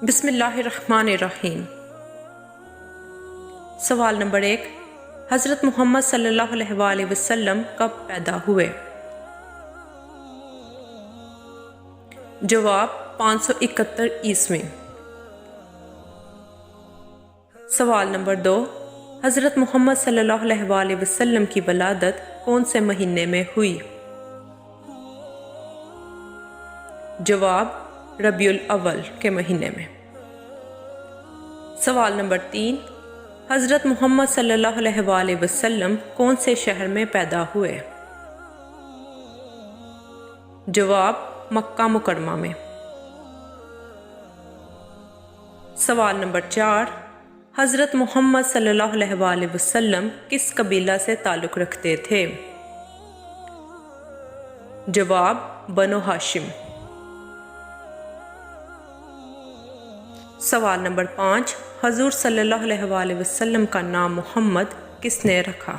بسم اللہ الرحمن الرحیم۔ سوال نمبر 1، حضرت محمد صلی اللہ علیہ وآلہ وسلم کب پیدا ہوئے؟ جواب 571 عیسوی۔ سوال نمبر 2، حضرت محمد صلی اللہ علیہ وآلہ وسلم کی ولادت کون سے مہینے میں ہوئی؟ جواب ربیع الاول کے مہینے میں۔ سوال نمبر 3، حضرت محمد صلی اللہ علیہ وآلہ وسلم کون سے شہر میں پیدا ہوئے؟ جواب مکہ مکرمہ میں۔ سوال نمبر 4، حضرت محمد صلی اللہ علیہ وآلہ وسلم کس قبیلہ سے تعلق رکھتے تھے؟ جواب بنو ہاشم۔ سوال نمبر 5، حضور صلی اللہ علیہ وآلہ وسلم کا نام محمد کس نے رکھا؟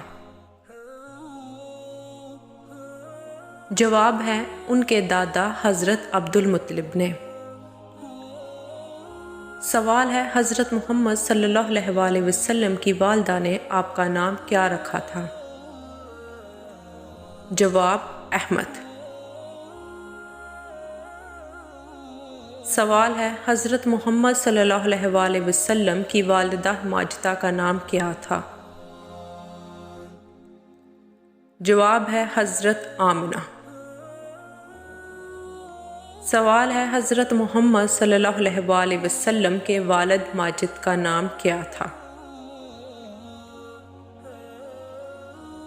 جواب ہے ان کے دادا حضرت عبد المطلب نے۔ سوال ہے حضرت محمد صلی اللہ علیہ وآلہ وسلم کی والدہ نے آپ کا نام کیا رکھا تھا؟ جواب احمد۔ سوال ہے حضرت محمد صلی اللہ علیہ وآلہ وسلم کی والدہ ماجدہ کا نام کیا تھا؟ جواب ہے حضرت آمنہ۔ سوال ہے حضرت محمد صلی اللہ علیہ وآلہ وسلم کے والد ماجد کا نام کیا تھا؟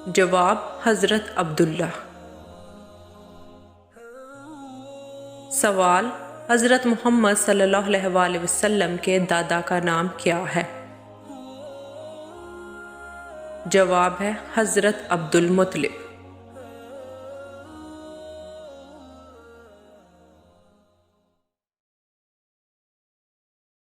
جواب حضرت عبداللہ۔ سوال، حضرت محمد صلی اللہ علیہ وآلہ وسلم کے دادا کا نام کیا ہے؟ جواب ہے حضرت عبد المطلب۔